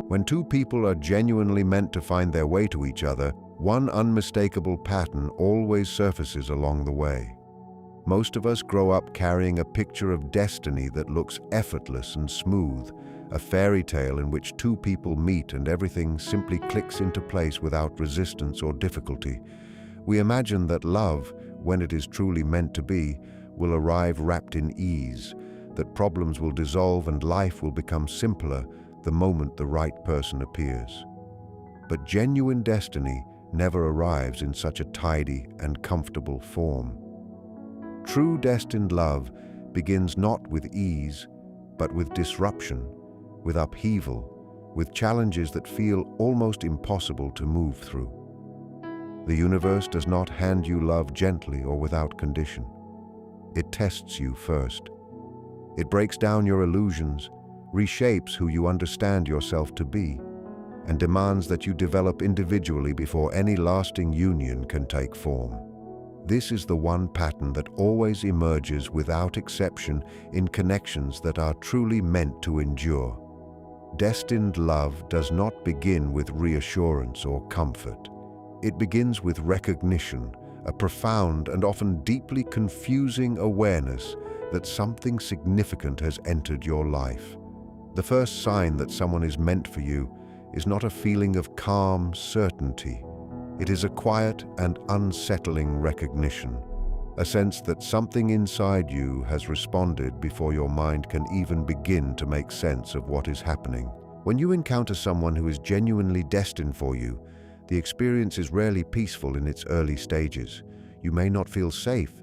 When two people are genuinely meant to find their way to each other, one unmistakable pattern always surfaces along the way. Most of us grow up carrying a picture of destiny that looks effortless and smooth, a fairy tale in which two people meet and everything simply clicks into place without resistance or difficulty. We imagine that love, when it is truly meant to be, will arrive wrapped in ease, that problems will dissolve and life will become simpler the moment the right person appears. But genuine destiny never arrives in such a tidy and comfortable form. True destined love begins not with ease, but with disruption, with upheaval, with challenges that feel almost impossible to move through. The universe does not hand you love gently or without condition. It tests you first. It breaks down your illusions, reshapes who you understand yourself to be, and demands that you develop individually before any lasting union can take form. This is the one pattern that always emerges without exception in connections that are truly meant to endure. Destined love does not begin with reassurance or comfort. It begins with recognition, a profound and often deeply confusing awareness that something significant has entered your life. The first sign that someone is meant for you is not a feeling of calm certainty. It is a quiet and unsettling recognition, a sense that something inside you has responded before your mind can even begin to make sense of what is happening. When you encounter someone who is genuinely destined for you, the experience is rarely peaceful in its early stages. You may not feel safe.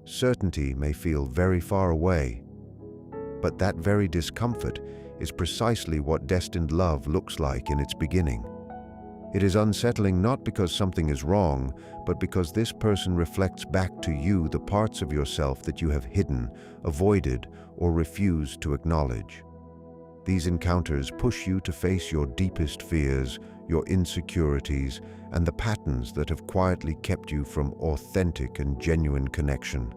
Certainty may feel very far away. But that very discomfort is precisely what destined love looks like in its beginning. It is unsettling not because something is wrong, but because this person reflects back to you the parts of yourself that you have hidden, avoided, or refused to acknowledge. These encounters push you to face your deepest fears, your insecurities, and the patterns that have quietly kept you from authentic and genuine connection.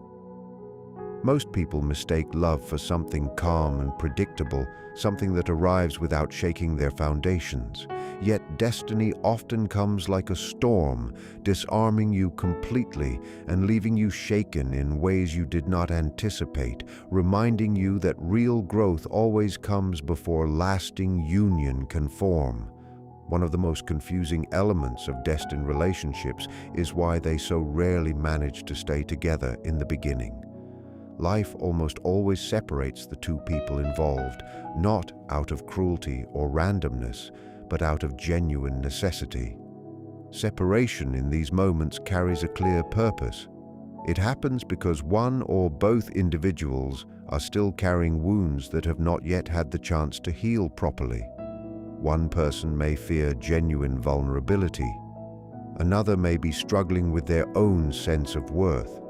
Most people mistake love for something calm and predictable, something that arrives without shaking their foundations. Yet destiny often comes like a storm, disarming you completely and leaving you shaken in ways you did not anticipate, reminding you that real growth always comes before lasting union can form. One of the most confusing elements of destined relationships is why they so rarely manage to stay together in the beginning. Life almost always separates the two people involved, not out of cruelty or randomness, but out of genuine necessity. Separation in these moments carries a clear purpose. It happens because one or both individuals are still carrying wounds that have not yet had the chance to heal properly. One person may fear genuine vulnerability. Another may be struggling with their own sense of worth.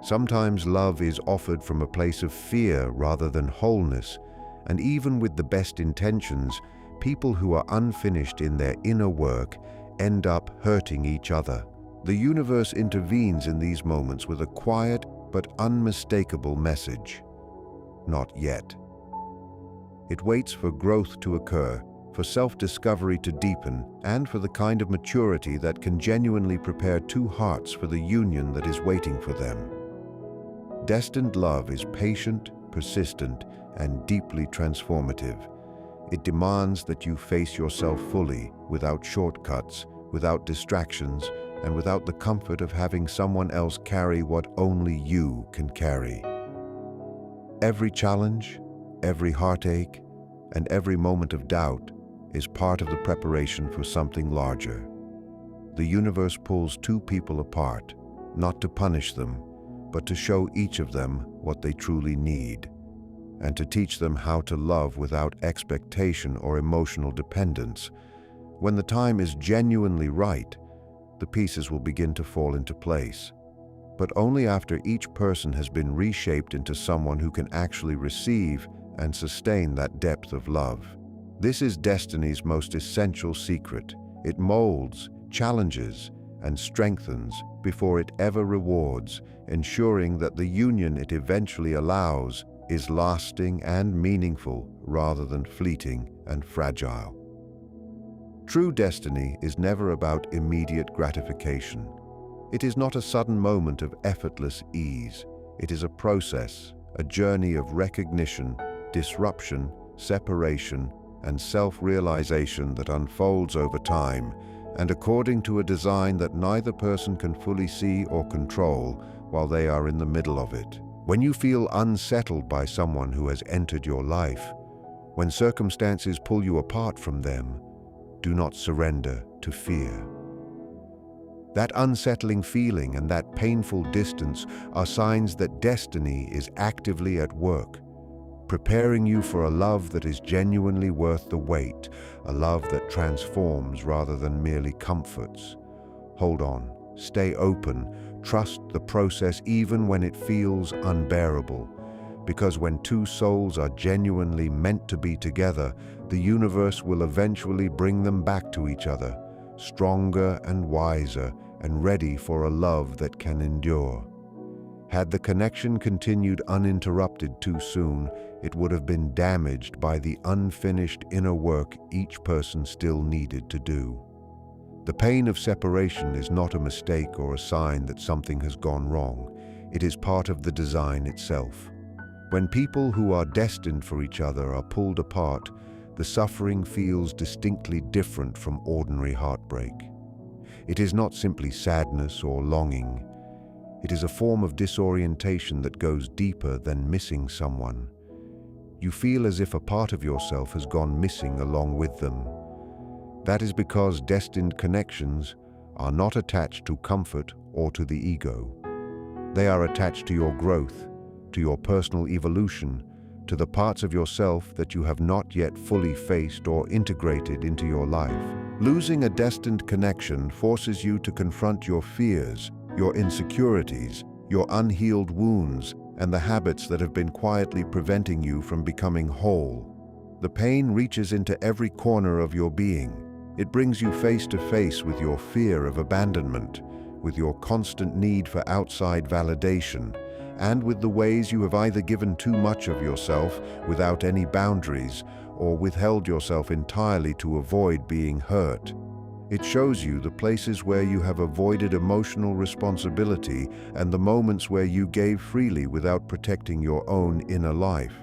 Sometimes love is offered from a place of fear rather than wholeness, and even with the best intentions, people who are unfinished in their inner work end up hurting each other. The universe intervenes in these moments with a quiet but unmistakable message: not yet. It waits for growth to occur, for self-discovery to deepen, and for the kind of maturity that can genuinely prepare two hearts for the union that is waiting for them. Destined love is patient, persistent, and deeply transformative. It demands that you face yourself fully, without shortcuts, without distractions, and without the comfort of having someone else carry what only you can carry. Every challenge, every heartache, and every moment of doubt is part of the preparation for something larger. The universe pulls two people apart, not to punish them, but to show each of them what they truly need, and to teach them how to love without expectation or emotional dependence. When the time is genuinely right, the pieces will begin to fall into place, but only after each person has been reshaped into someone who can actually receive and sustain that depth of love. This is destiny's most essential secret. It molds, challenges, and strengthens before it ever rewards, ensuring that the union it eventually allows is lasting and meaningful rather than fleeting and fragile. True destiny is never about immediate gratification. It is not a sudden moment of effortless ease. It is a process, a journey of recognition, disruption, separation, and self-realization that unfolds over time, and according to a design that neither person can fully see or control while they are in the middle of it. When you feel unsettled by someone who has entered your life, when circumstances pull you apart from them, do not surrender to fear. That unsettling feeling and that painful distance are signs that destiny is actively at work, preparing you for a love that is genuinely worth the wait, a love that transforms rather than merely comforts. Hold on, stay open, trust the process even when it feels unbearable. Because when two souls are genuinely meant to be together, the universe will eventually bring them back to each other, stronger and wiser and ready for a love that can endure. Had the connection continued uninterrupted too soon, it would have been damaged by the unfinished inner work each person still needed to do. The pain of separation is not a mistake or a sign that something has gone wrong. It is part of the design itself. When people who are destined for each other are pulled apart, the suffering feels distinctly different from ordinary heartbreak. It is not simply sadness or longing. It is a form of disorientation that goes deeper than missing someone. You feel as if a part of yourself has gone missing along with them. That is because destined connections are not attached to comfort or to the ego. They are attached to your growth, to your personal evolution, to the parts of yourself that you have not yet fully faced or integrated into your life. Losing a destined connection forces you to confront your fears, your insecurities, your unhealed wounds, and the habits that have been quietly preventing you from becoming whole. The pain reaches into every corner of your being. It brings you face to face with your fear of abandonment, with your constant need for outside validation, and with the ways you have either given too much of yourself without any boundaries or withheld yourself entirely to avoid being hurt. It shows you the places where you have avoided emotional responsibility and the moments where you gave freely without protecting your own inner life.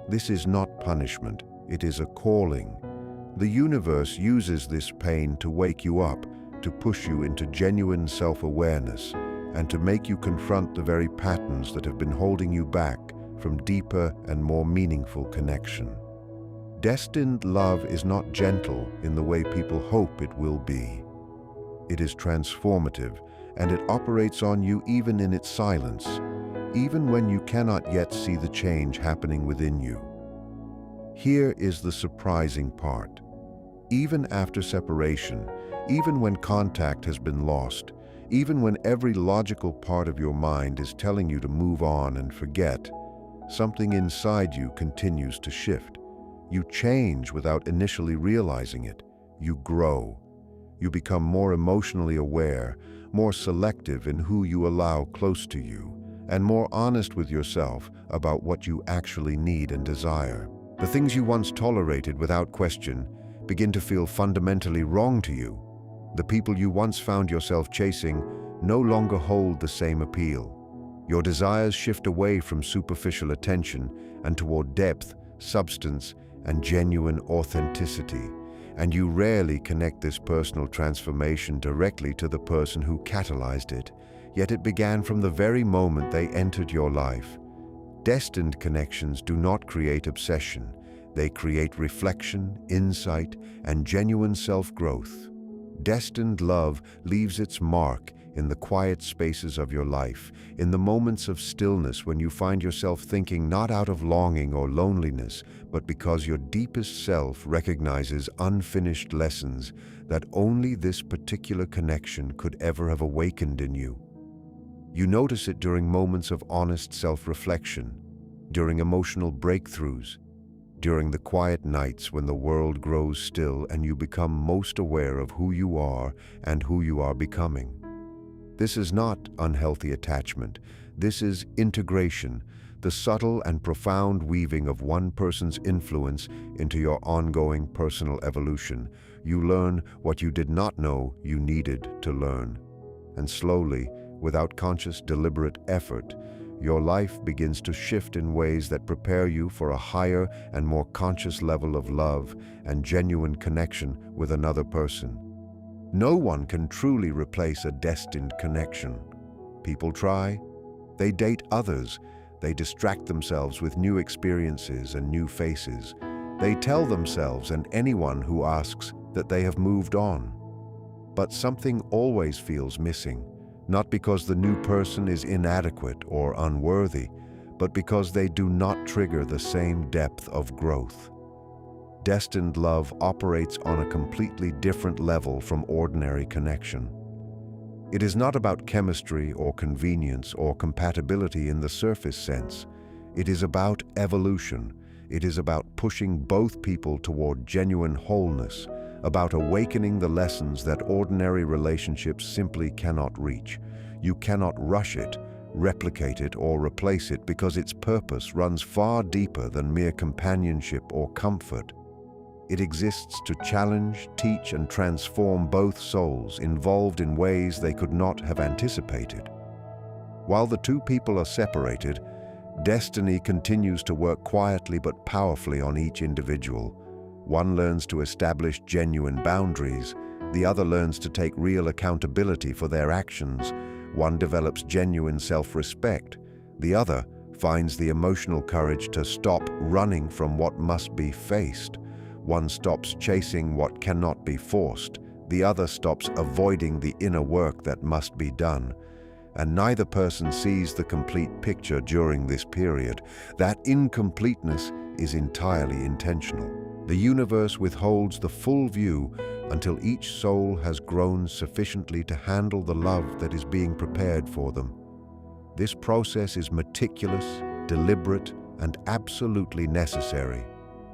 This is not punishment, it is a calling. The universe uses this pain to wake you up, to push you into genuine self-awareness, and to make you confront the very patterns that have been holding you back from deeper and more meaningful connection. Destined love is not gentle in the way people hope it will be. It is transformative, and it operates on you even in its silence, even when you cannot yet see the change happening within you. Here is the surprising part. Even after separation, even when contact has been lost, even when every logical part of your mind is telling you to move on and forget, something inside you continues to shift. You change without initially realizing it. You grow. You become more emotionally aware, more selective in who you allow close to you, and more honest with yourself about what you actually need and desire. The things you once tolerated without question begin to feel fundamentally wrong to you. The people you once found yourself chasing no longer hold the same appeal. Your desires shift away from superficial attention and toward depth, substance, and genuine authenticity. And you rarely connect this personal transformation directly to the person who catalyzed it, yet it began from the very moment they entered your life. Destined connections do not create obsession. They create reflection, insight, and genuine self-growth. Destined love leaves its mark in the quiet spaces of your life, in the moments of stillness when you find yourself thinking not out of longing or loneliness, but because your deepest self recognizes unfinished lessons that only this particular connection could ever have awakened in you. You notice it during moments of honest self-reflection, during emotional breakthroughs, during the quiet nights when the world grows still and you become most aware of who you are and who you are becoming. This is not unhealthy attachment. This is integration, the subtle and profound weaving of one person's influence into your ongoing personal evolution. You learn what you did not know you needed to learn. And slowly, without conscious, deliberate effort, your life begins to shift in ways that prepare you for a higher and more conscious level of love and genuine connection with another person. No one can truly replace a destined connection. People try, they date others, they distract themselves with new experiences and new faces. They tell themselves and anyone who asks that they have moved on. But something always feels missing, not because the new person is inadequate or unworthy, but because they do not trigger the same depth of growth. Destined love operates on a completely different level from ordinary connection. It is not about chemistry or convenience or compatibility in the surface sense. It is about evolution. It is about pushing both people toward genuine wholeness, about awakening the lessons that ordinary relationships simply cannot reach. You cannot rush it, replicate it, or replace it because its purpose runs far deeper than mere companionship or comfort. It exists to challenge, teach, and transform both souls involved in ways they could not have anticipated. While the two people are separated, destiny continues to work quietly but powerfully on each individual. One learns to establish genuine boundaries, the other learns to take real accountability for their actions. One develops genuine self-respect, the other finds the emotional courage to stop running from what must be faced. One stops chasing what cannot be forced, the other stops avoiding the inner work that must be done. And neither person sees the complete picture during this period. That incompleteness is entirely intentional. The universe withholds the full view until each soul has grown sufficiently to handle the love that is being prepared for them. This process is meticulous, deliberate, and absolutely necessary.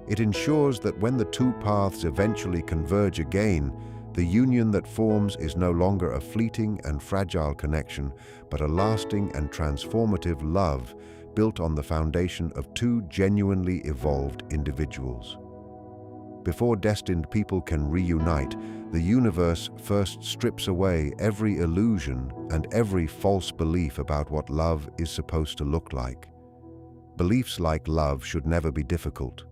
It ensures that when the two paths eventually converge again, the union that forms is no longer a fleeting and fragile connection, but a lasting and transformative love built on the foundation of two genuinely evolved individuals. Before destined people can reunite, the universe first strips away every illusion and every false belief about what love is supposed to look like. Beliefs like love should never be difficult,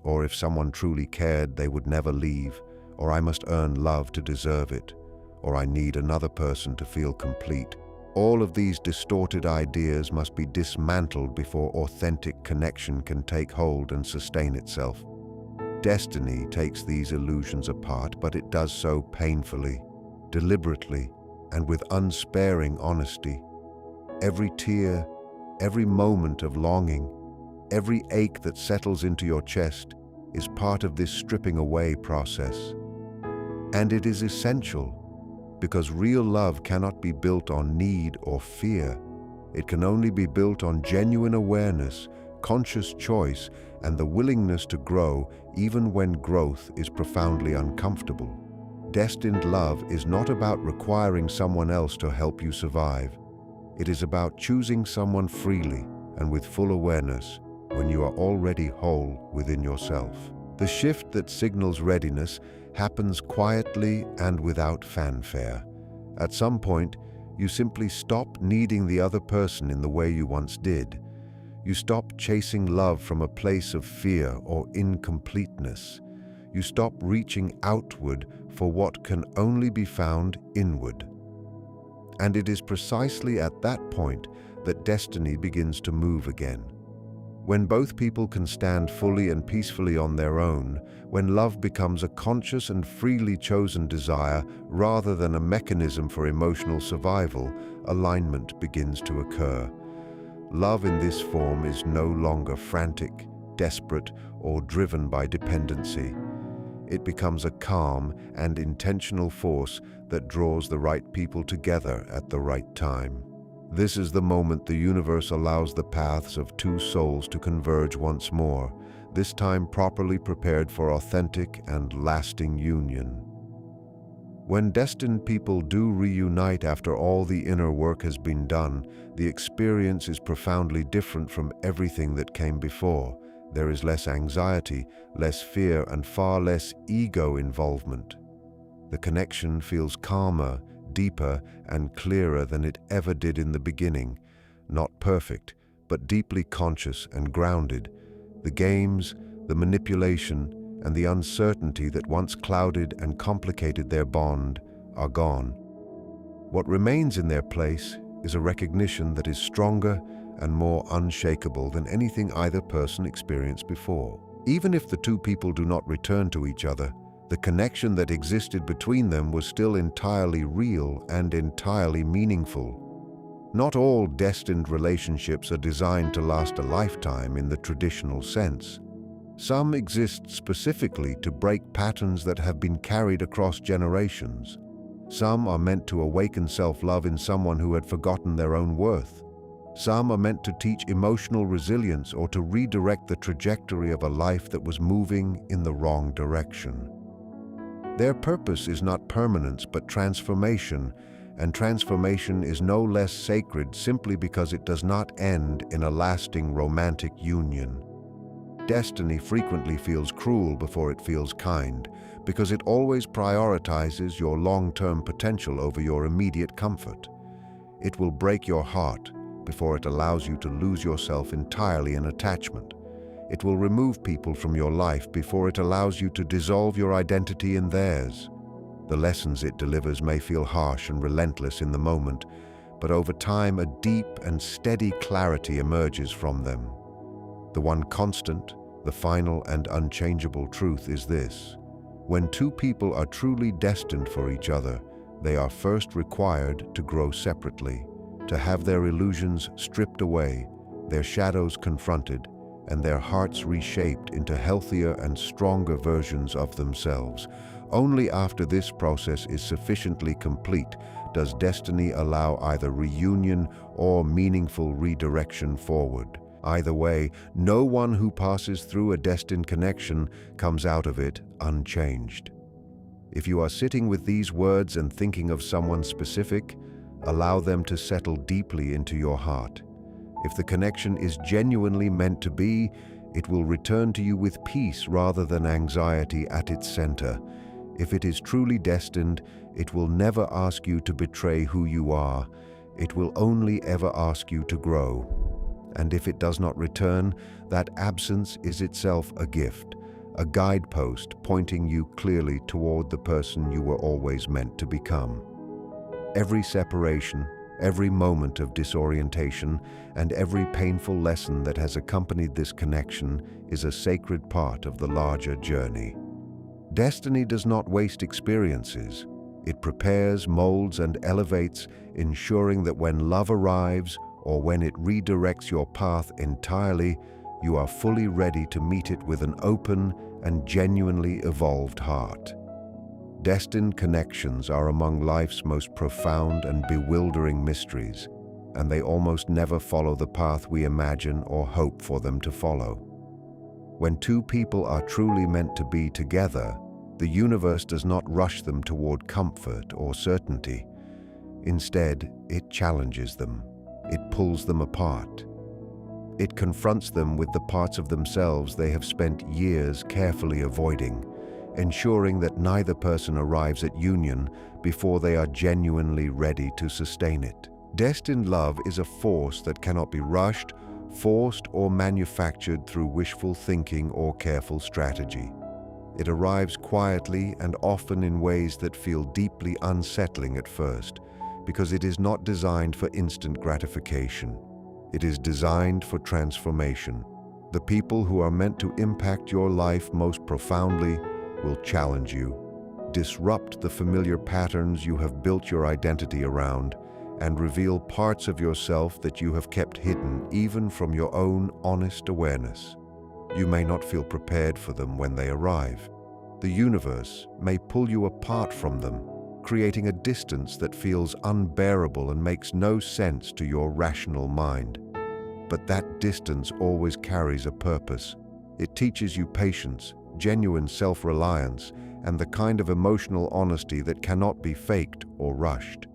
or if someone truly cared, they would never leave, or I must earn love to deserve it, or I need another person to feel complete. All of these distorted ideas must be dismantled before authentic connection can take hold and sustain itself. Destiny takes these illusions apart, but it does so painfully, deliberately, and with unsparing honesty. Every tear, every moment of longing, every ache that settles into your chest is part of this stripping away process. And it is essential, because real love cannot be built on need or fear. It can only be built on genuine awareness, conscious choice, and the willingness to grow even when growth is profoundly uncomfortable. Destined love is not about requiring someone else to help you survive. It is about choosing someone freely and with full awareness when you are already whole within yourself. The shift that signals readiness happens quietly and without fanfare. At some point, you simply stop needing the other person in the way you once did. You stop chasing love from a place of fear or incompleteness. You stop reaching outward for what can only be found inward. And it is precisely at that point that destiny begins to move again. When both people can stand fully and peacefully on their own, when love becomes a conscious and freely chosen desire rather than a mechanism for emotional survival, alignment begins to occur. Love in this form is no longer frantic, desperate, or driven by dependency. It becomes a calm and intentional force that draws the right people together at the right time. This is the moment the universe allows the paths of two souls to converge once more, this time properly prepared for authentic and lasting union. When destined people do reunite after all the inner work has been done, the experience is profoundly different from everything that came before. There is less anxiety, less fear, and far less ego involvement. The connection feels calmer, deeper, and clearer than it ever did in the beginning. Not perfect, but deeply conscious and grounded. The games, the manipulation, and the uncertainty that once clouded and complicated their bond are gone. What remains in their place is a recognition that is stronger and more unshakable than anything either person experienced before. Even if the two people do not return to each other, the connection that existed between them was still entirely real and entirely meaningful. Not all destined relationships are designed to last a lifetime in the traditional sense. Some exist specifically to break patterns that have been carried across generations. Some are meant to awaken self-love in someone who had forgotten their own worth. Some are meant to teach emotional resilience or to redirect the trajectory of a life that was moving in the wrong direction. Their purpose is not permanence but transformation, and transformation is no less sacred simply because it does not end in a lasting romantic union. Destiny frequently feels cruel before it feels kind, because it always prioritizes your long-term potential over your immediate comfort. It will break your heart before it allows you to lose yourself entirely in attachment. It will remove people from your life before it allows you to dissolve your identity in theirs. The lessons it delivers may feel harsh and relentless in the moment, but over time a deep and steady clarity emerges from them. The one constant, the final and unchangeable truth is this: when two people are truly destined for each other, they are first required to grow separately, to have their illusions stripped away, their shadows confronted, and their hearts reshaped into healthier and stronger versions of themselves. Only after this process is sufficiently complete does destiny allow either reunion or meaningful redirection forward. Either way, no one who passes through a destined connection comes out of it unchanged. If you are sitting with these words and thinking of someone specific, allow them to settle deeply into your heart. If the connection is genuinely meant to be, it will return to you with peace rather than anxiety at its center. If it is truly destined, it will never ask you to betray who you are. It will only ever ask you to grow. And if it does not return, that absence is itself a gift, a guidepost pointing you clearly toward the person you were always meant to become. Every separation, every moment of disorientation, and every painful lesson that has accompanied this connection is a sacred part of the larger journey. Destiny does not waste experiences. It prepares, molds, and elevates, ensuring that when love arrives or when it redirects your path entirely, you are fully ready to meet it with an open and genuinely evolved heart. Destined connections are among life's most profound and bewildering mysteries, and they almost never follow the path we imagine or hope for them to follow. When two people are truly meant to be together, the universe does not rush them toward comfort or certainty. Instead, it challenges them. It pulls them apart. It confronts them with the parts of themselves they have spent years carefully avoiding, ensuring that neither person arrives at union before they are genuinely ready to sustain it. Destined love is a force that cannot be rushed, forced, or manufactured through wishful thinking or careful strategy. It arrives quietly and often in ways that feel deeply unsettling at first, because it is not designed for instant gratification. It is designed for transformation. The people who are meant to impact your life most profoundly will challenge you, disrupt the familiar patterns you have built your identity around, and reveal parts of yourself that you have kept hidden even from your own honest awareness. You may not feel prepared for them when they arrive. The universe may pull you apart from them, creating a distance that feels unbearable and makes no sense to your rational mind. But that distance always carries a purpose. It teaches you patience, genuine self-reliance, and the kind of emotional honesty that cannot be faked or rushed.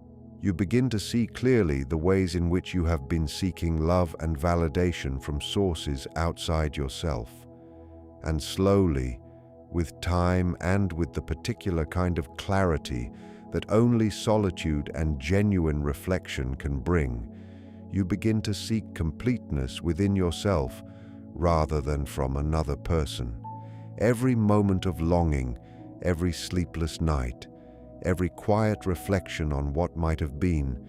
You begin to see clearly the ways in which you have been seeking love and validation from sources outside yourself. And slowly, with time and with the particular kind of clarity that only solitude and genuine reflection can bring, you begin to seek completeness within yourself rather than from another person. Every moment of longing, every sleepless night, every quiet reflection on what might have been,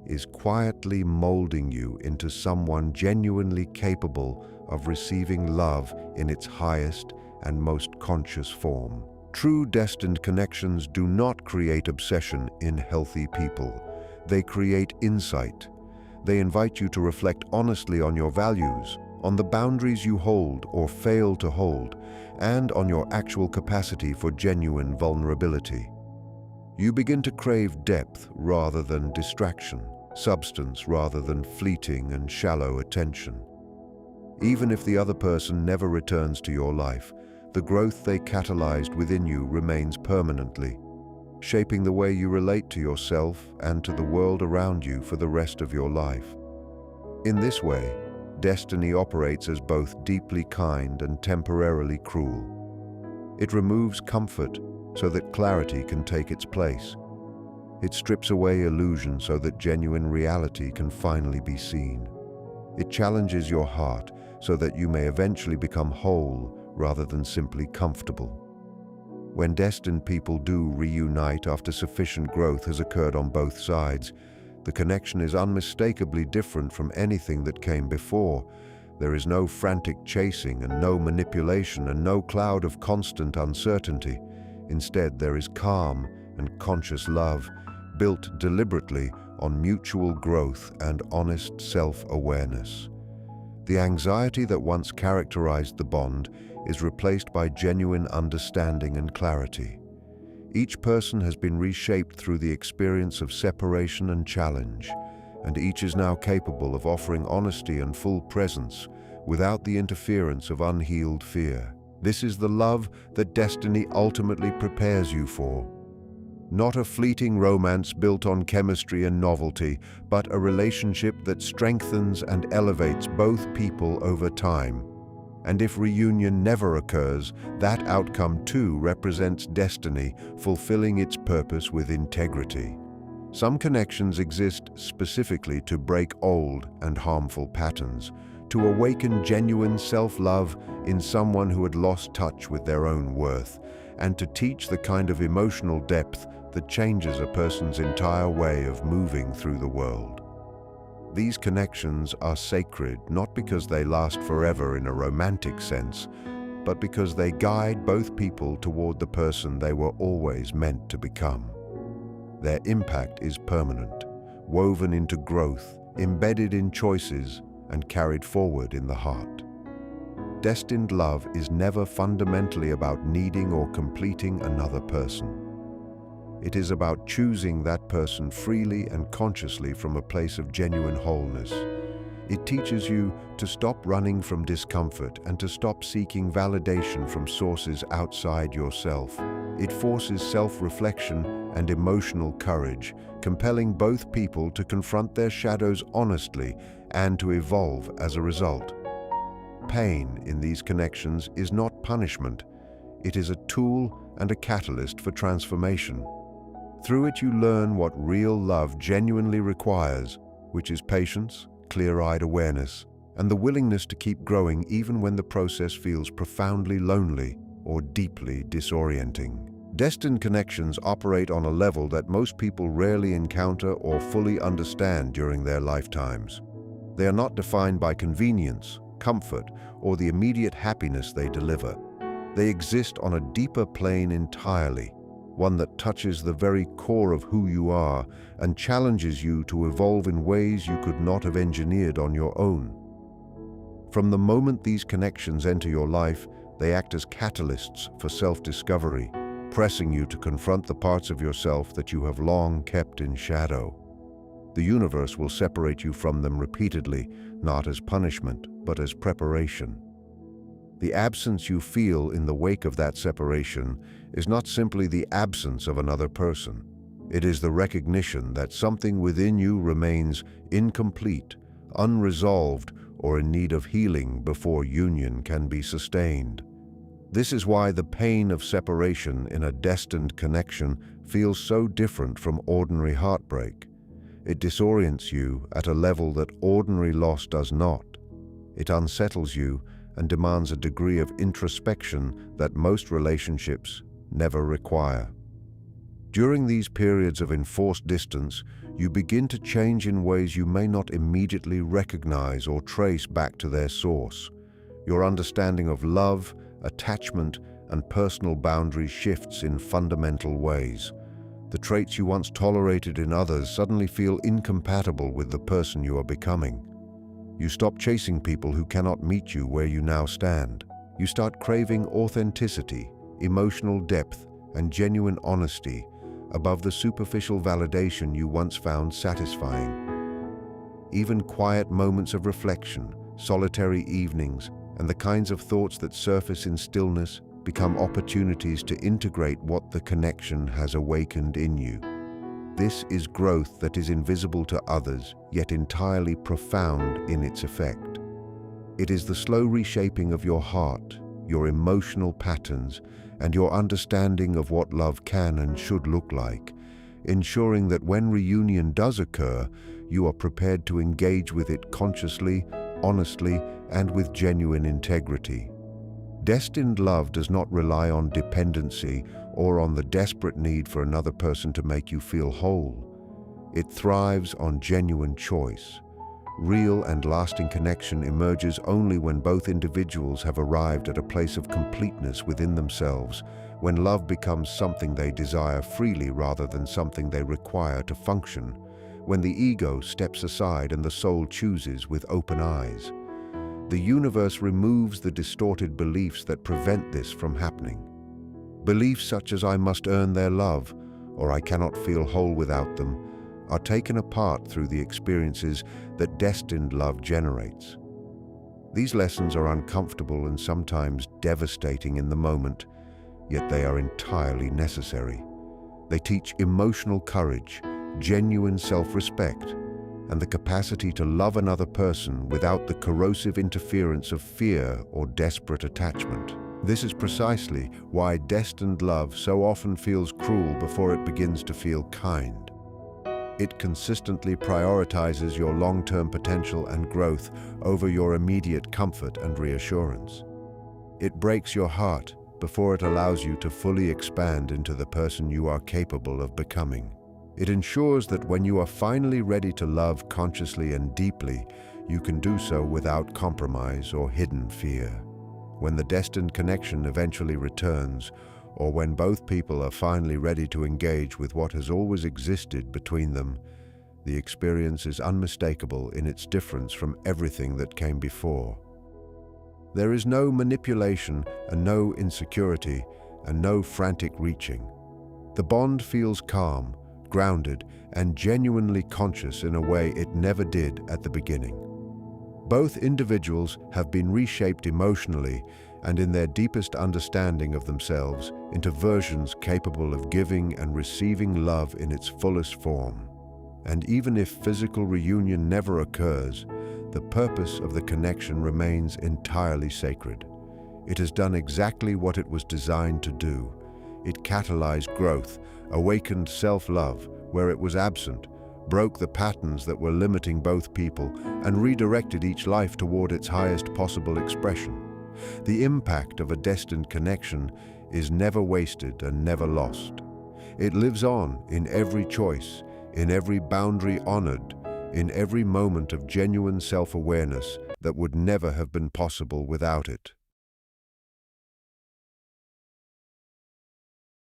is quietly molding you into someone genuinely capable of receiving love in its highest and most conscious form. True destined connections do not create obsession in healthy people. They create insight. They invite you to reflect honestly on your values, on the boundaries you hold or fail to hold, and on your actual capacity for genuine vulnerability. You begin to crave depth rather than distraction, substance rather than fleeting and shallow attention. Even if the other person never returns to your life, the growth they catalyzed within you remains permanently, shaping the way you relate to yourself and to the world around you for the rest of your life. In this way, destiny operates as both deeply kind and temporarily cruel. It removes comfort so that clarity can take its place. It strips away illusion so that genuine reality can finally be seen. It challenges your heart so that you may eventually become whole rather than simply comfortable. When destined people do reunite after sufficient growth has occurred on both sides, the connection is unmistakably different from anything that came before. There is no frantic chasing and no manipulation and no cloud of constant uncertainty. Instead, there is calm and conscious love, built deliberately on mutual growth and honest self-awareness. The anxiety that once characterized the bond is replaced by genuine understanding and clarity. Each person has been reshaped through the experience of separation and challenge, and each is now capable of offering honesty and full presence without the interference of unhealed fear. This is the love that destiny ultimately prepares you for. Not a fleeting romance built on chemistry and novelty, but a relationship that strengthens and elevates both people over time. And if reunion never occurs, that outcome too represents destiny fulfilling its purpose with integrity. Some connections exist specifically to break old and harmful patterns, to awaken genuine self-love in someone who had lost touch with their own worth, and to teach the kind of emotional depth that changes a person's entire way of moving through the world. These connections are sacred not because they last forever in a romantic sense, but because they guide both people toward the person they were always meant to become. Their impact is permanent, woven into growth, embedded in choices, and carried forward in the heart. Destined love is never fundamentally about needing or completing another person. It is about choosing that person freely and consciously from a place of genuine wholeness. It teaches you to stop running from discomfort and to stop seeking validation from sources outside yourself. It forces self-reflection and emotional courage, compelling both people to confront their shadows honestly and to evolve as a result. Pain in these connections is not punishment. It is a tool and a catalyst for transformation. Through it you learn what real love genuinely requires, which is patience, clear-eyed awareness, and the willingness to keep growing even when the process feels profoundly lonely or deeply disorienting. Destined connections operate on a level that most people rarely encounter or fully understand during their lifetimes. They are not defined by convenience, comfort, or the immediate happiness they deliver. They exist on a deeper plane entirely, one that touches the very core of who you are and challenges you to evolve in ways you could not have engineered on your own. From the moment these connections enter your life, they act as catalysts for self-discovery, pressing you to confront the parts of yourself that you have long kept in shadow. The universe will separate you from them repeatedly, not as punishment, but as preparation. The absence you feel in the wake of that separation is not simply the absence of another person. It is the recognition that something within you remains incomplete, unresolved, or in need of healing before union can be sustained. This is why the pain of separation in a destined connection feels so different from ordinary heartbreak. It disorients you at a level that ordinary loss does not. It unsettles you and demands a degree of introspection that most relationships never require. During these periods of enforced distance, you begin to change in ways you may not immediately recognize or trace back to their source. Your understanding of love, attachment, and personal boundaries shifts in fundamental ways. The traits you once tolerated in others suddenly feel incompatible with the person you are becoming. You stop chasing people who cannot meet you where you now stand. You start craving authenticity, emotional depth, and genuine honesty above the superficial validation you once found satisfying. Even quiet moments of reflection, solitary evenings, and the kinds of thoughts that surface in stillness become opportunities to integrate what the connection has awakened in you. This is growth that is invisible to others, yet entirely profound in its effect. It is the slow reshaping of your heart, your emotional patterns, and your understanding of what love can and should look like, ensuring that when reunion does occur, you are prepared to engage with it consciously, honestly, and with genuine integrity. Destined love does not rely on dependency or on the desperate need for another person to make you feel whole. It thrives on genuine choice. Real and lasting connection emerges only when both individuals have arrived at a place of completeness within themselves, when love becomes something they desire freely rather than something they require to function, when the ego steps aside and the soul chooses with open eyes. The universe removes the distorted beliefs that prevent this from happening. Beliefs such as I must earn their love, or I cannot feel whole without them, are taken apart through the experiences that destined love generates. These lessons are uncomfortable and sometimes devastating in the moment, yet they are entirely necessary. They teach emotional courage, genuine self-respect, and the capacity to love another person without the corrosive interference of fear or desperate attachment. This is precisely why destined love so often feels cruel before it begins to feel kind. It consistently prioritizes your long-term potential and growth over your immediate comfort and reassurance. It breaks your heart before it allows you to fully expand into the person you are capable of becoming. It ensures that when you are finally ready to love consciously and deeply, you can do so without compromise or hidden fear. When the destined connection eventually returns, or when both people are finally ready to engage with what has always existed between them, the experience is unmistakable in its difference from everything that came before. There is no manipulation and no insecurity and no frantic reaching. The bond feels calm, grounded, and genuinely conscious in a way it never did at the beginning. Both individuals have been reshaped emotionally and in their deepest understanding of themselves into versions capable of giving and receiving love in its fullest form. And even if physical reunion never occurs, the purpose of the connection remains entirely sacred. It has done exactly what it was designed to do. It catalyzed growth, awakened self-love where it was absent, broke the patterns that were limiting both people, and redirected each life toward its highest possible expression. The impact of a destined connection is never wasted and never lost. It lives on in every choice, in every boundary honored, in every moment of genuine self-awareness that would never have been possible without it.